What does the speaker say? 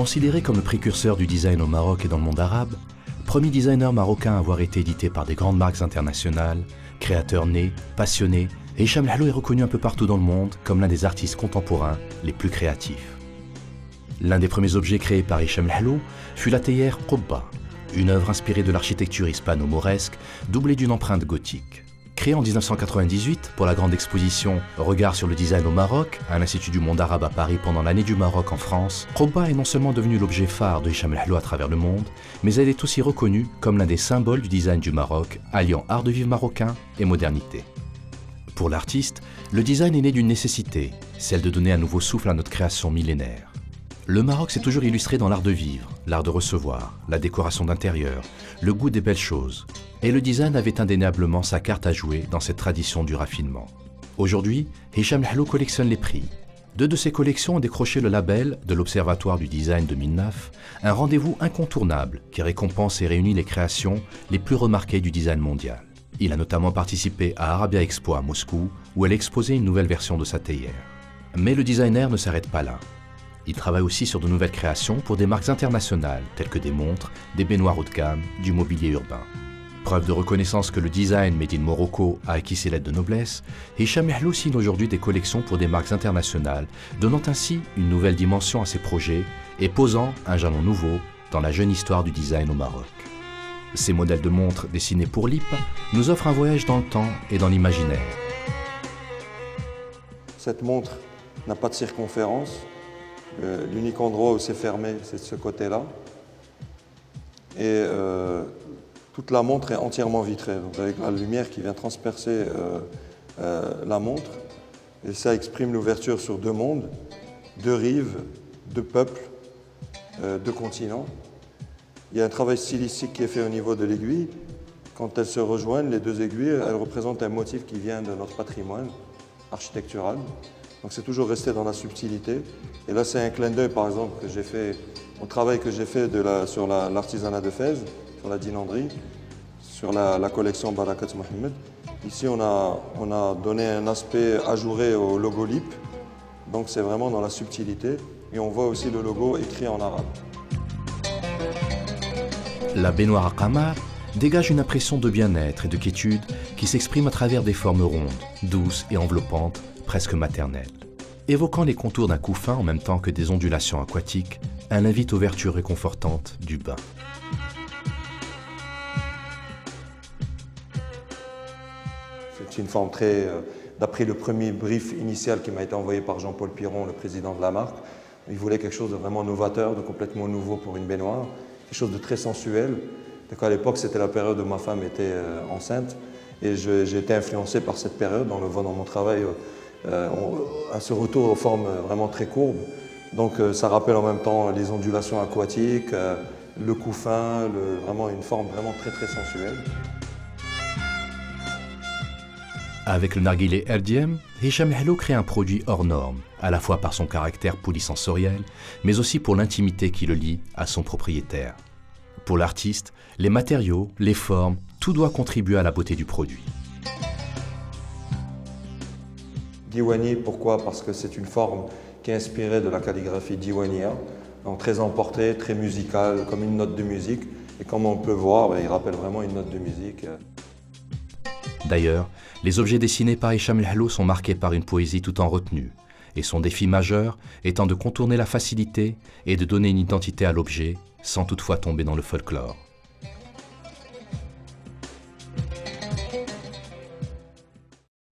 Considéré comme le précurseur du design au Maroc et dans le monde arabe, premier designer marocain à avoir été édité par des grandes marques internationales, créateur né, passionné, Hicham El Hallou est reconnu un peu partout dans le monde comme l'un des artistes contemporains les plus créatifs. L'un des premiers objets créés par Hicham El Hallou fut la théière Qubba, une œuvre inspirée de l'architecture hispano-mauresque, doublée d'une empreinte gothique. Créée en 1998 pour la grande exposition Regard sur le design au Maroc à l'Institut du monde arabe à Paris pendant l'année du Maroc en France, Qubba est non seulement devenue l'objet phare de Hicham El Hallou à travers le monde, mais elle est aussi reconnue comme l'un des symboles du design du Maroc, alliant art de vivre marocain et modernité. Pour l'artiste, le design est né d'une nécessité, celle de donner un nouveau souffle à notre création millénaire. Le Maroc s'est toujours illustré dans l'art de vivre, l'art de recevoir, la décoration d'intérieur, le goût des belles choses. Et le design avait indéniablement sa carte à jouer dans cette tradition du raffinement. Aujourd'hui, Hicham El Hallou collectionne les prix. Deux de ses collections ont décroché le label de l'Observatoire du Design 2009, un rendez-vous incontournable qui récompense et réunit les créations les plus remarquées du design mondial. Il a notamment participé à Arabia Expo à Moscou, où elle exposait une nouvelle version de sa théière. Mais le designer ne s'arrête pas là. Il travaille aussi sur de nouvelles créations pour des marques internationales, telles que des montres, des baignoires haut de gamme, du mobilier urbain. Preuve de reconnaissance que le design made in Morocco a acquis ses lettres de noblesse, Hicham El Hallou signe aujourd'hui des collections pour des marques internationales, donnant ainsi une nouvelle dimension à ses projets et posant un jalon nouveau dans la jeune histoire du design au Maroc. Ces modèles de montres dessinés pour LIP nous offrent un voyage dans le temps et dans l'imaginaire. Cette montre n'a pas de circonférence. L'unique endroit où c'est fermé, c'est de ce côté-là. Et toute la montre est entièrement vitrée, donc avec la lumière qui vient transpercer la montre. Et ça exprime l'ouverture sur deux mondes, deux rives, deux peuples, deux continents. Il y a un travail stylistique qui est fait au niveau de l'aiguille. Quand elles se rejoignent, les deux aiguilles, elles représentent un motif qui vient de notre patrimoine architectural. Donc c'est toujours resté dans la subtilité. Et là, c'est un clin d'œil, par exemple, que j'ai fait au travail que j'ai fait sur l'artisanat de Fès, sur la dinanderie, sur la collection Barakat Mohammed. Ici, on a donné un aspect ajouré au logo LIP. Donc c'est vraiment dans la subtilité. Et on voit aussi le logo écrit en arabe. La baignoire à Qamar dégage une impression de bien-être et de quiétude qui s'exprime à travers des formes rondes, douces et enveloppantes, presque maternelles. Évoquant les contours d'un couffin en même temps que des ondulations aquatiques, elle invite aux vertus réconfortantes du bain. C'est une forme très... D'après le premier brief initial qui m'a été envoyé par Jean-Paul Piron, le président de la marque, il voulait quelque chose de vraiment novateur, de complètement nouveau pour une baignoire, quelque chose de très sensuel. Donc à l'époque, c'était la période où ma femme était enceinte et j'ai été influencé par cette période. On le voit dans mon travail, à ce retour aux formes vraiment très courbes. Donc ça rappelle en même temps les ondulations aquatiques, le couffin, vraiment une forme vraiment très très sensuelle. Avec le narguilé RDM, Hicham El Hallou crée un produit hors norme, à la fois par son caractère polysensoriel, mais aussi pour l'intimité qui le lie à son propriétaire. Pour l'artiste, les matériaux, les formes, tout doit contribuer à la beauté du produit. Diwaniyya, pourquoi? Parce que c'est une forme qui est inspirée de la calligraphie diwaniyya, donc très emportée, très musicale, comme une note de musique. Et comme on peut voir, il rappelle vraiment une note de musique. D'ailleurs, les objets dessinés par Hicham El Hallou sont marqués par une poésie tout en retenue, et son défi majeur étant de contourner la facilité et de donner une identité à l'objet sans toutefois tomber dans le folklore.